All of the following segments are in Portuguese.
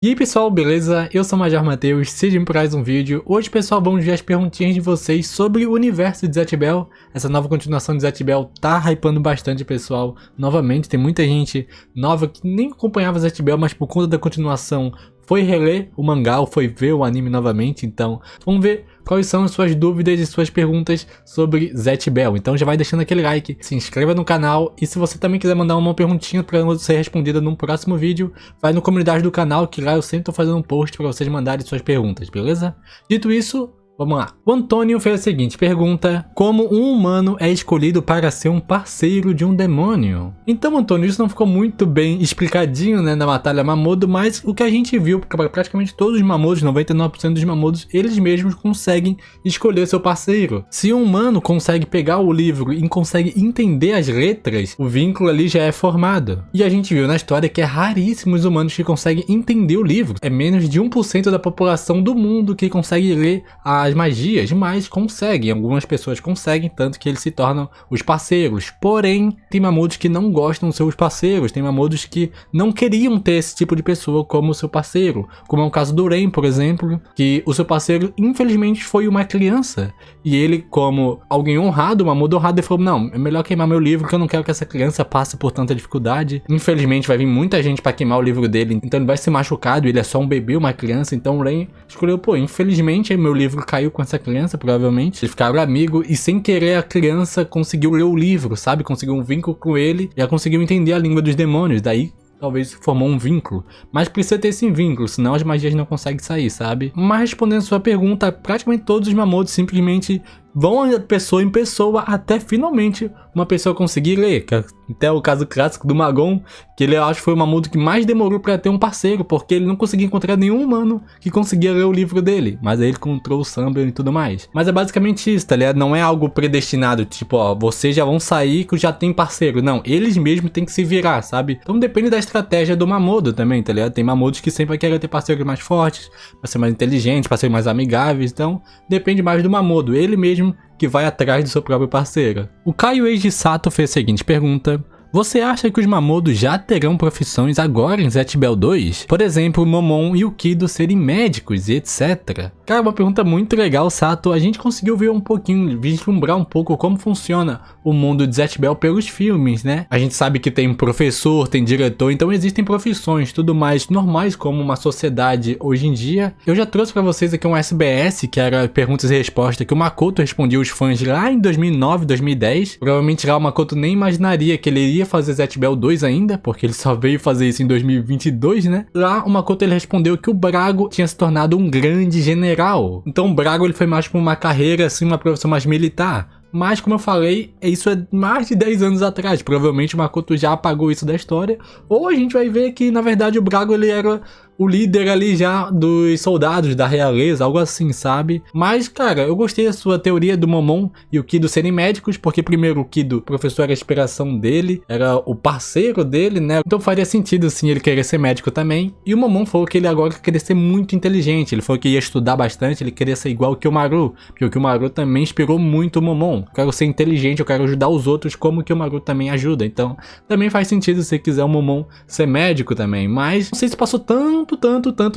E aí pessoal, beleza? Eu sou o Major Matheus, sejam para mais um vídeo. Hoje pessoal, vamos ver as perguntinhas de vocês sobre o universo de Zatch Bell. Essa nova continuação de Zatch Bell tá hypando bastante pessoal. Novamente, tem muita gente nova que nem acompanhava Zatch Bell, mas por conta da continuação foi reler o mangá ou foi ver o anime novamente. Então vamos ver quais são as suas dúvidas e suas perguntas sobre Zatch Bell. Então já vai deixando aquele like, se inscreva no canal e se você também quiser mandar uma perguntinha para ser respondida num próximo vídeo, vai no comunidade do canal que lá eu sempre tô fazendo um post para vocês mandarem suas perguntas, beleza? Dito isso, vamos lá. O Antônio fez a seguinte pergunta: como um humano é escolhido para ser um parceiro de um demônio? Então, Antônio, isso não ficou muito bem explicadinho, né, na Batalha Mamodo, mas o que a gente viu, porque praticamente todos os Mamodos, 99% dos Mamodos, eles mesmos conseguem escolher seu parceiro. Se um humano consegue pegar o livro e consegue entender as letras, o vínculo ali já é formado. E a gente viu na história que é raríssimo os humanos que conseguem entender o livro. É menos de 1% da população do mundo que consegue ler as magias, mas conseguem, algumas pessoas conseguem, tanto que eles se tornam os parceiros. Porém, tem Mamodos que não gostam dos seus parceiros, tem Mamodos que não queriam ter esse tipo de pessoa como seu parceiro, como é o caso do Ren, por exemplo, que o seu parceiro infelizmente foi uma criança, e ele, como alguém honrado, Mamodo honrado, ele falou: não, é melhor queimar meu livro, que eu não quero que essa criança passe por tanta dificuldade. Infelizmente vai vir muita gente para queimar o livro dele, então ele vai ser machucado, ele é só um bebê, uma criança. Então o Ren escolheu: pô, infelizmente meu livro caiu com essa criança, provavelmente. Eles ficaram amigos e sem querer a criança conseguiu ler o livro, sabe? Conseguiu um vínculo com ele e ela conseguiu entender a língua dos demônios. Daí talvez formou um vínculo, mas precisa ter esse vínculo, senão as magias não conseguem sair, sabe? Mas respondendo a sua pergunta, praticamente todos os Mamodos simplesmente vão de pessoa em pessoa até finalmente uma pessoa conseguir ler. Até o caso clássico do Magon, que ele, eu acho que foi o Mamodo que mais demorou para ter um parceiro, porque ele não conseguia encontrar nenhum humano que conseguia ler o livro dele, mas aí ele encontrou o Sambor e tudo mais. Mas é basicamente isso, tá ligado? Não é algo predestinado, tipo, ó, vocês já vão sair que já tem parceiro. Não, eles mesmos têm que se virar, sabe? Então depende da estratégia do Mamodo também, tá ligado? Tem Mamodos que sempre vai querer ter parceiros mais fortes, para ser mais inteligentes, para ser mais amigáveis. Então depende mais do Mamodo, ele mesmo que vai atrás do seu próprio parceiro. O Caio Eiji Sato fez a seguinte pergunta: você acha que os Mamodos já terão profissões agora em Zatch Bell 2? Por exemplo, Momon e o Kido serem médicos e etc. Cara, uma pergunta muito legal, Sato. A gente conseguiu ver um pouquinho, vislumbrar um pouco como funciona o mundo de Zatch Bell pelos filmes, né? A gente sabe que tem professor, tem diretor, então existem profissões, tudo mais normais como uma sociedade hoje em dia. Eu já trouxe pra vocês aqui um SBS, que era perguntas e respostas, que o Makoto respondia os fãs lá em 2009, 2010. Provavelmente lá o Makoto nem imaginaria que ele iria fazer Zatch Bell 2 ainda, porque ele só veio fazer isso em 2022, né? Lá o Makoto ele respondeu que o Brago tinha se tornado um grande general. Então o Brago ele foi mais para uma carreira assim, uma profissão mais militar. Mas, como eu falei, isso é mais de 10 anos atrás. Provavelmente o Makoto já apagou isso da história. Ou a gente vai ver que, na verdade, o Brago ele era o líder ali já dos soldados da realeza, algo assim, sabe? Mas, cara, eu gostei da sua teoria do Momon e o Kido serem médicos, porque primeiro o Kido, o professor, era a inspiração dele, era o parceiro dele, né? Então faria sentido, sim, ele querer ser médico também. E o Momon falou que ele agora queria ser muito inteligente, ele falou que ia estudar bastante, ele queria ser igual o Kyomaru, porque o Kyomaru também inspirou muito o Momon. Eu quero ser inteligente, eu quero ajudar os outros como o Kyomaru também ajuda. Então, também faz sentido se quiser o Momon ser médico também. Mas, não sei se passou tanto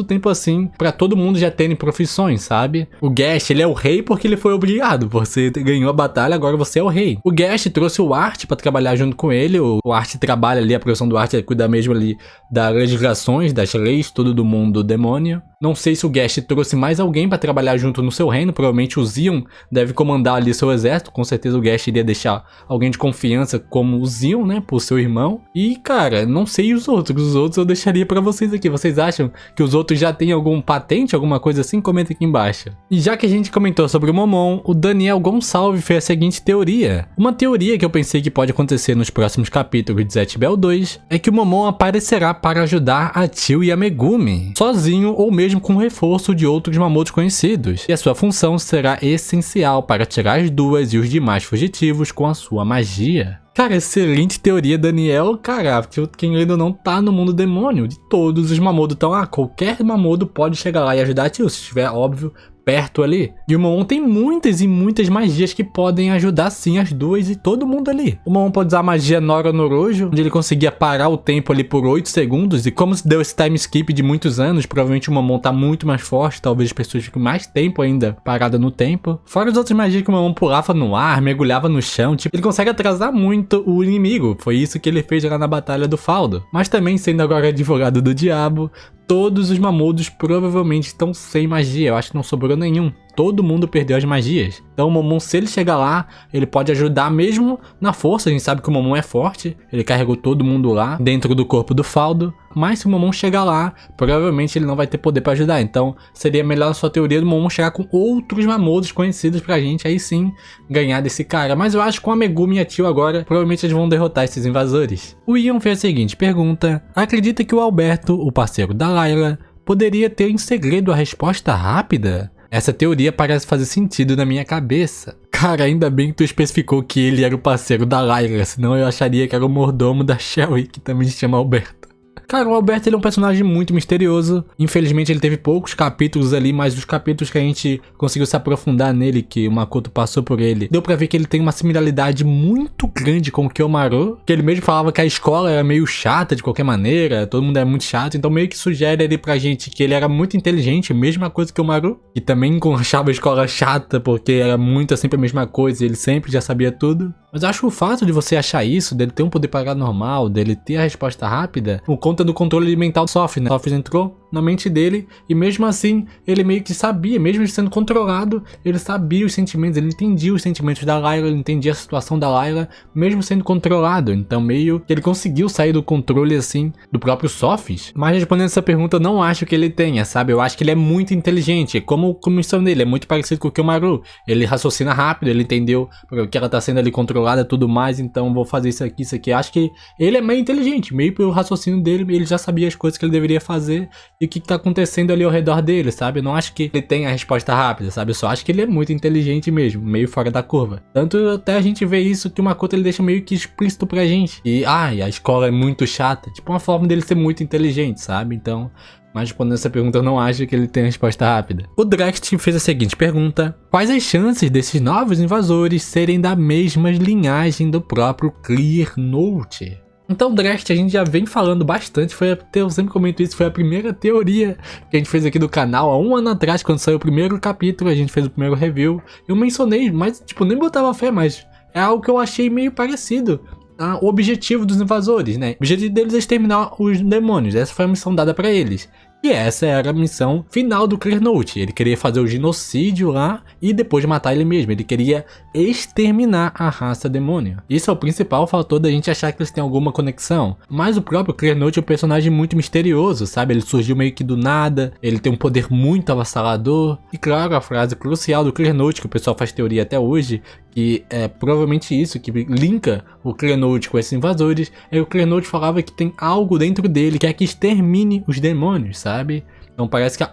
tempo assim pra todo mundo já terem profissões, sabe? O Gash, ele é o rei porque ele foi obrigado. Você ganhou a batalha, agora você é o rei. O Gash trouxe o Art pra trabalhar junto com ele. O Art trabalha ali, a profissão do Art é cuidar mesmo ali das legislações, das leis, tudo do mundo demônio. Não sei se o Gash trouxe mais alguém pra trabalhar junto no seu reino. Provavelmente o Zion deve comandar ali seu exército. Com certeza o Gash iria deixar alguém de confiança como o Zion, né? Por seu irmão. E, cara, não sei os outros. Os outros eu deixaria pra vocês aqui. Vocês acham que os outros já têm algum patente, alguma coisa assim? Comenta aqui embaixo. E já que a gente comentou sobre o Momon, o Daniel Gonçalves fez a seguinte teoria. Uma teoria que eu pensei que pode acontecer nos próximos capítulos de Zatch Bell 2 é que o Momon aparecerá para ajudar a Tio e a Megumi, sozinho ou mesmo com reforço de outros Mamodos conhecidos, e a sua função será essencial para tirar as duas e os demais fugitivos com a sua magia. Cara, excelente teoria, Daniel. Cara, quem ainda não tá no mundo demônio, de todos os Mamodos. Então, qualquer Mamodo pode chegar lá e ajudar a Tio, se estiver, óbvio, perto ali. E o Momon tem muitas e muitas magias que podem ajudar sim as duas e todo mundo ali. O Momon pode usar a magia Nora Norojo, onde ele conseguia parar o tempo ali por 8 segundos. E como se deu esse time skip de muitos anos, provavelmente o Momon tá muito mais forte. Talvez as pessoas fiquem mais tempo ainda parada no tempo. Fora as outras magias que o Momon pulava no ar, mergulhava no chão. Tipo, ele consegue atrasar muito o inimigo. Foi isso que ele fez lá na Batalha do Faldo. Mas também, sendo agora advogado do diabo, todos os Mamudos provavelmente estão sem magia. Eu acho que não sobrou nenhum. Todo mundo perdeu as magias. Então o Momon, se ele chegar lá, ele pode ajudar mesmo na força. A gente sabe que o Momon é forte. Ele carregou todo mundo lá dentro do corpo do Faldo. Mas se o Momon chegar lá, provavelmente ele não vai ter poder pra ajudar. Então seria melhor a sua teoria do Momon chegar com outros Mamudos conhecidos pra gente. Aí sim, ganhar desse cara. Mas eu acho que com a Megumi e a Tio agora, provavelmente eles vão derrotar esses invasores. O Ian fez a seguinte pergunta. Acredita que o Alberto, o parceiro da Layla, poderia ter em segredo a resposta rápida? Essa teoria parece fazer sentido na minha cabeça. Cara, ainda bem que tu especificou que ele era o parceiro da Layla, senão eu acharia que era o mordomo da Shelly, que também se chama Alberto. Cara, o Alberto ele é um personagem muito misterioso. Infelizmente ele teve poucos capítulos ali, mas os capítulos que a gente conseguiu se aprofundar nele, que o Makoto passou por ele, deu pra ver que ele tem uma similaridade muito grande com o Kyomaru, que ele mesmo falava que a escola era meio chata de qualquer maneira, todo mundo é muito chato, então meio que sugere ali pra gente que ele era muito inteligente, mesma coisa que o Kyomaru, e também achava a escola chata porque era muito sempre a mesma coisa e ele sempre já sabia tudo. Mas eu acho que o fato de você achar isso, dele ter um poder paranormal, dele ter a resposta rápida, por conta do controle mental do Sophie, né? O Sophie entrou na mente dele e mesmo assim ele meio que sabia, mesmo sendo controlado, ele sabia os sentimentos, ele entendia os sentimentos da Layla, ele entendia a situação da Layla, mesmo sendo controlado. Então meio que ele conseguiu sair do controle assim do próprio Sophie. Mas respondendo essa pergunta, eu não acho que ele tenha, sabe? Eu acho que ele é muito inteligente, como a missão dele é muito parecido com o Kyomaru. Ele raciocina rápido, ele entendeu que ela tá sendo ali controlada e tudo mais, então vou fazer isso aqui. Acho que ele é meio inteligente, meio pelo raciocínio dele, ele já sabia as coisas que ele deveria fazer e o que tá acontecendo ali ao redor dele, sabe? Eu não acho que ele tenha a resposta rápida, sabe? Eu só acho que ele é muito inteligente mesmo, meio fora da curva. Tanto até a gente vê isso que o Makoto ele deixa meio que explícito pra gente. E a escola é muito chata, tipo uma forma dele ser muito inteligente, sabe? Então, mas respondendo essa pergunta, eu não acho que ele tenha a resposta rápida. O Drext fez a seguinte pergunta. Quais as chances desses novos invasores serem da mesma linhagem do próprio Clear Note? Então, Drext, a gente já vem falando bastante, eu sempre comento isso, foi a primeira teoria que a gente fez aqui do canal, há um ano atrás, quando saiu o primeiro capítulo, a gente fez o primeiro review, eu mencionei, mas tipo, nem botava fé, mas é algo que eu achei meio parecido. O objetivo dos invasores, né? O objetivo deles é exterminar os demônios, essa foi a missão dada pra eles. E essa era a missão final do Clear Note. Ele queria fazer o genocídio lá e depois matar ele mesmo. Ele queria exterminar a raça demônio. Isso é o principal fator da gente achar que eles têm alguma conexão. Mas o próprio Clear Note é um personagem muito misterioso, sabe? Ele surgiu meio que do nada. Ele tem um poder muito avassalador. E claro, a frase crucial do Clear Note, que o pessoal faz teoria até hoje, que é provavelmente isso, que linka o Clear Note com esses invasores, é que o Clear Note falava que tem algo dentro dele que é que extermine os demônios, sabe? Então parece que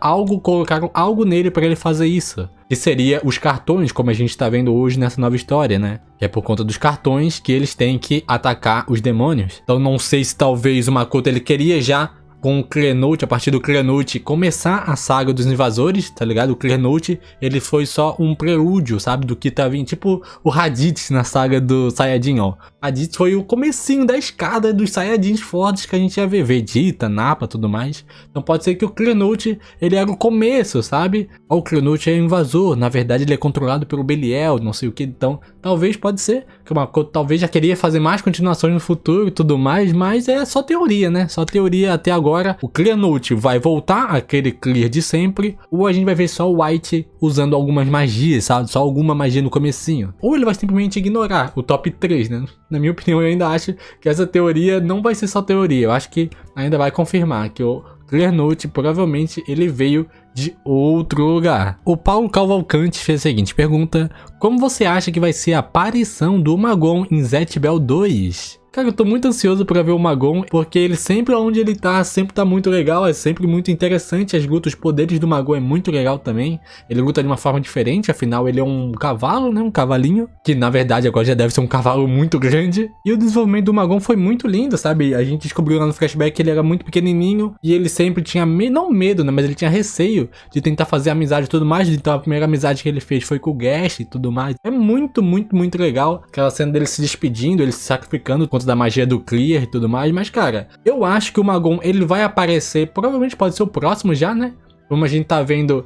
colocaram algo nele para ele fazer isso. Que seria os cartões, como a gente tá vendo hoje nessa nova história, né? Que é por conta dos cartões que eles têm que atacar os demônios. Então não sei se talvez o Makoto ele queria já com o Clear Note, a partir do Clear Note, começar a saga dos invasores, tá ligado? O Clear Note, ele foi só um prelúdio, sabe? Do que tá vindo, tipo o Raditz na saga do Saiyajin, ó. Raditz foi o comecinho da escada dos Saiyajins fortes que a gente ia ver, Vegeta, Nappa, tudo mais. Então pode ser que o Clear Note, ele era o começo, sabe? Ó, o Clear Note é invasor, na verdade ele é controlado pelo Belial, não sei o que, então talvez pode ser que o Makoto talvez já queria fazer mais continuações no futuro e tudo mais, mas é só teoria, né? Só teoria até agora. O Clear Note vai voltar aquele Clear de sempre, ou a gente vai ver só o White usando algumas magias, sabe? Só alguma magia no comecinho. Ou ele vai simplesmente ignorar o top 3, né? Na minha opinião, eu ainda acho que essa teoria não vai ser só teoria. Eu acho que ainda vai confirmar que o Clear Note provavelmente ele veio de outro lugar. O Paulo Cavalcante fez a seguinte pergunta. Como você acha que vai ser a aparição do Magon em Zatch Bell 2? Cara, eu tô muito ansioso pra ver o Magon, porque ele sempre onde ele tá, sempre tá muito legal, é sempre muito interessante as lutas, os poderes do Magon é muito legal também. Ele luta de uma forma diferente, afinal ele é um cavalo, né, um cavalinho, que na verdade agora já deve ser um cavalo muito grande. E o desenvolvimento do Magon foi muito lindo, sabe? A gente descobriu lá no flashback que ele era muito pequenininho e ele sempre tinha, não medo, né, mas ele tinha receio de tentar fazer amizade e tudo mais. Então a primeira amizade que ele fez foi com o Gash e tudo mais. É muito, muito, muito legal aquela cena dele se despedindo, ele se sacrificando por conta da magia do Clear e tudo mais. Mas cara, eu acho que o Magon, ele vai aparecer, provavelmente pode ser o próximo já, né? Como a gente tá vendo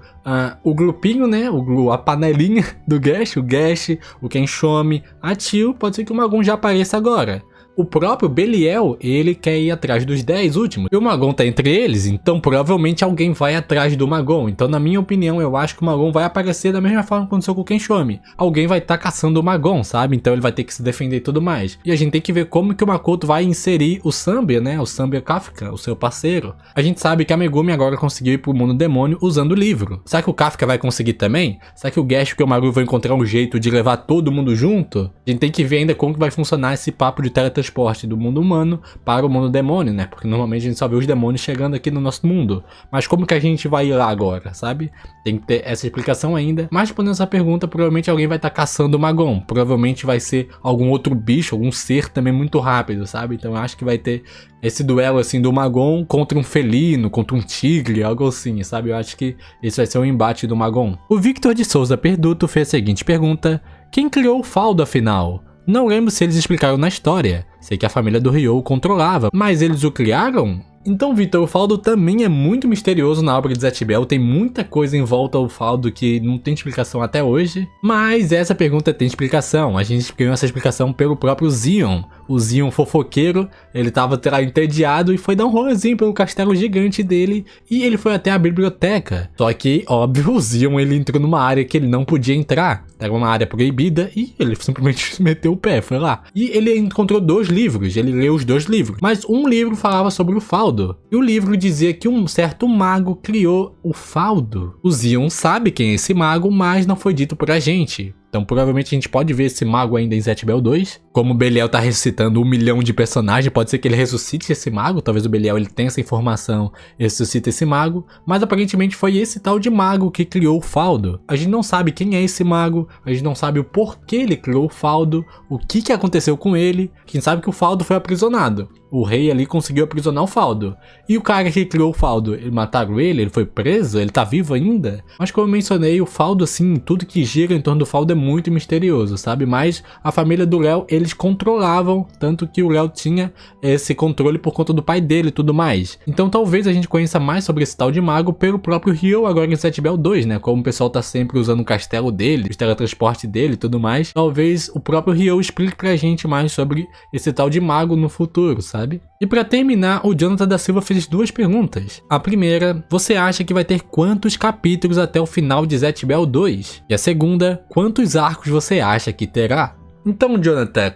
o grupinho, né? A panelinha do Gash, o Gash, o Kenshome, a Tio, pode ser que o Magon já apareça agora. O próprio Belial, ele quer ir atrás dos 10 últimos. E o Magon tá entre eles, então provavelmente alguém vai atrás do Magon. Então, na minha opinião, eu acho que o Magon vai aparecer da mesma forma que aconteceu com o Kenshome. Alguém vai estar caçando o Magon, sabe? Então ele vai ter que se defender e tudo mais. E a gente tem que ver como que o Makoto vai inserir o Sambia, né? O Sambia Kafka, o seu parceiro. A gente sabe que a Megumi agora conseguiu ir pro mundo demônio usando o livro. Será que o Kafka vai conseguir também? Será que o Gash e o Kyomaru vão encontrar um jeito de levar todo mundo junto? A gente tem que ver ainda como que vai funcionar esse papo de teletransporte do mundo humano para o mundo demônio, né? Porque normalmente a gente só vê os demônios chegando aqui no nosso mundo. Mas como que a gente vai ir lá agora, sabe? Tem que ter essa explicação ainda. Mas respondendo essa pergunta, provavelmente alguém vai estar caçando o Magon. Provavelmente vai ser algum outro bicho, algum ser também muito rápido, sabe? Então eu acho que vai ter esse duelo assim do Magon contra um felino, contra um tigre, algo assim, sabe? Eu acho que esse vai ser o embate do Magon. O Victor de Souza Perduto fez a seguinte pergunta: quem criou o Faldo afinal? Não lembro se eles explicaram na história. Sei que a família do Ryo o controlava, mas eles o criaram? Então, Victor, o Faldo também é muito misterioso na obra de Zatch Bell, tem muita coisa em volta ao Faldo que não tem explicação até hoje, mas essa pergunta tem explicação. A gente ganhou essa explicação pelo próprio Zion. O Zion fofoqueiro, ele tava entediado e foi dar um rolezinho pelo castelo gigante dele e ele foi até a biblioteca. Só que, óbvio, o Zion ele entrou numa área que ele não podia entrar. Era uma área proibida e ele simplesmente meteu o pé, foi lá. E ele encontrou 2 livros, ele leu os 2 livros. Mas um livro falava sobre o Faldo. E o livro dizia que um certo mago criou o Faldo. O Zion sabe quem é esse mago, mas não foi dito pra gente. Então provavelmente a gente pode ver esse mago ainda em Zatch Bell 2. Como o Belial tá ressuscitando 1 milhão de personagens, pode ser que ele ressuscite esse mago. Talvez o Belial ele tenha essa informação e ressuscite esse mago. Mas aparentemente foi esse tal de mago que criou o Faldo. A gente não sabe quem é esse mago, a gente não sabe o porquê ele criou o Faldo, o que aconteceu com ele. A gente sabe que o Faldo foi aprisionado. O rei ali conseguiu aprisionar o Faldo. E o cara que criou o Faldo, mataram ele foi preso? Ele tá vivo ainda? Mas como eu mencionei, o Faldo assim, tudo que gira em torno do Faldo é muito misterioso, sabe? Mas a família do Léo, eles controlavam, tanto que o Léo tinha esse controle por conta do pai dele e tudo mais. Então talvez a gente conheça mais sobre esse tal de mago pelo próprio Ryo agora em Zatch Bell 2, né? Como o pessoal tá sempre usando o castelo dele, o teletransporte dele e tudo mais. Talvez o próprio Ryo explique pra gente mais sobre esse tal de mago no futuro, sabe? E pra terminar, o Jonathan da Silva fez 2 perguntas. A primeira, você acha que vai ter quantos capítulos até o final de Zatch Bell 2? E a segunda, quantos arcos você acha que terá? Então, Jonathan,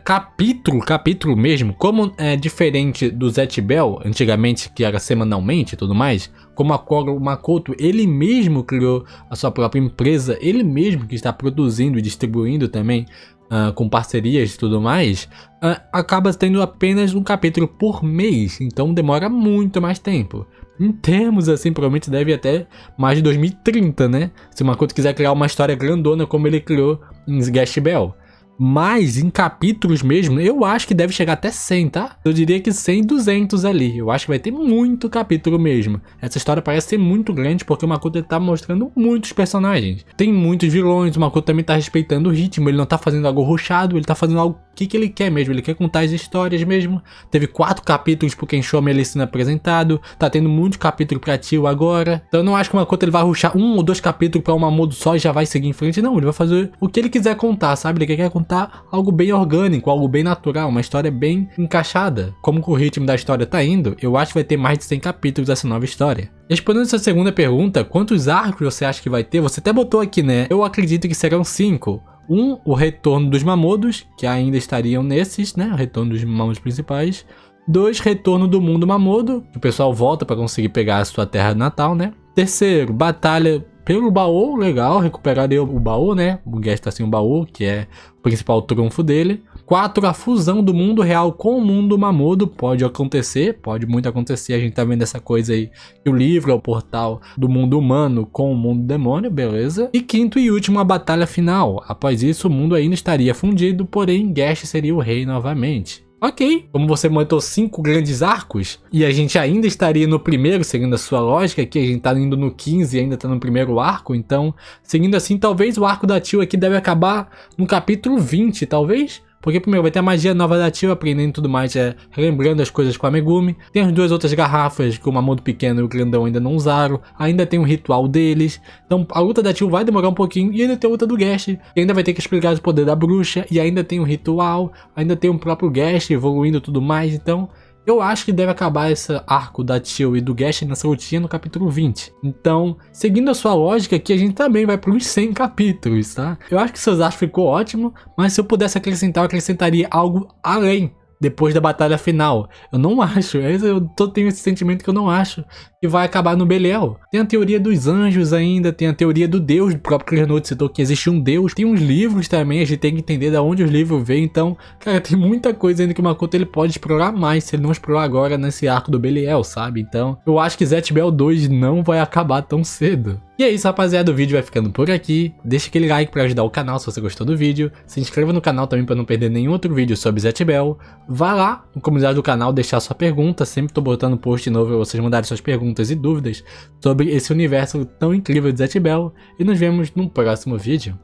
capítulo mesmo, como é diferente do Zatch Bell, antigamente que era semanalmente e tudo mais, como agora o Makoto, ele mesmo criou a sua própria empresa, ele mesmo que está produzindo e distribuindo também, com parcerias e tudo mais, acaba tendo apenas um capítulo por mês, então demora muito mais tempo. Em termos assim, provavelmente deve ir até mais de 2030, né? Se o Makoto quiser criar uma história grandona como ele criou em Zatch Bell. Mas em capítulos mesmo, eu acho que deve chegar até 100, tá? Eu diria que 100, 200 ali. Eu acho que vai ter muito capítulo mesmo. Essa história parece ser muito grande porque o Makoto tá mostrando muitos personagens. Tem muitos vilões, o Makoto também tá respeitando o ritmo. Ele não tá fazendo algo rushado, ele tá fazendo algo que ele quer mesmo. Ele quer contar as histórias mesmo. Teve 4 capítulos pro Kenshome ali sendo apresentado. Tá tendo muito capítulo pra Tio agora. Então eu não acho que o Makoto ele vai rushar 1 ou 2 capítulos pra uma modo só e já vai seguir em frente. Não, ele vai fazer o que ele quiser contar, sabe? Ele quer contar algo bem orgânico, algo bem natural, uma história bem encaixada. Como que o ritmo da história tá indo, eu acho que vai ter mais de 100 capítulos essa nova história. Respondendo essa segunda pergunta, quantos arcos você acha que vai ter? Você até botou aqui, né? Eu acredito que serão 5. O retorno dos Mamodos, que ainda estariam nesses, né? O retorno dos Mamodos principais. 2, retorno do mundo Mamodo, que o pessoal volta para conseguir pegar a sua terra natal, né? 3, batalha pelo baú, legal, recuperar o baú, né? O Gash tá sem o baú, que é o principal trunfo dele. 4, a fusão do mundo real com o mundo Mamudo. Pode acontecer, pode muito acontecer. A gente tá vendo essa coisa aí, que o livro é o portal do mundo humano com o mundo demônio, beleza? E 5º e último, a batalha final. Após isso, o mundo ainda estaria fundido, porém Gash seria o rei novamente. Ok, como você montou 5 grandes arcos, e a gente ainda estaria no primeiro, seguindo a sua lógica, que a gente tá indo no 15 e ainda tá no primeiro arco, então, seguindo assim, talvez o arco da Tio aqui deve acabar no capítulo 20, talvez? Porque primeiro vai ter a magia nova da Tio, aprendendo tudo mais, relembrando as coisas com a Megumi. Tem as 2 outras garrafas que o Mamudo pequeno e o grandão ainda não usaram. Ainda tem um ritual deles. Então a luta da Tio vai demorar um pouquinho. E ainda tem a luta do Gash, que ainda vai ter que explicar o poder da bruxa. E ainda tem um ritual. Ainda tem o próprio Gash evoluindo e tudo mais. Então eu acho que deve acabar esse arco da Tio e do Gash nessa lutinha no capítulo 20. Então, seguindo a sua lógica aqui, a gente também vai para os 100 capítulos, tá? Eu acho que seus arcos ficou ótimo, mas se eu pudesse acrescentar, eu acrescentaria algo além. Depois da batalha final. Eu não acho, eu tenho esse sentimento que eu não acho que vai acabar no Belial. Tem a teoria dos anjos ainda, tem a teoria do Deus, do próprio Clearnote citou que existe um Deus. Tem uns livros também, a gente tem que entender de onde os livros vêm. Então, cara, tem muita coisa ainda que o Makoto ele pode explorar mais, se ele não explorar agora nesse arco do Belial, sabe? Então, eu acho que Zatch Bell 2 não vai acabar tão cedo. E é isso, rapaziada, o vídeo vai ficando por aqui. Deixa aquele like pra ajudar o canal se você gostou do vídeo. Se inscreva no canal também pra não perder nenhum outro vídeo sobre Zatch Bell. Vá lá no comunidade do canal deixar sua pergunta. Sempre tô botando post novo pra vocês mandarem suas perguntas e dúvidas sobre esse universo tão incrível de Zatch Bell. E nos vemos no próximo vídeo.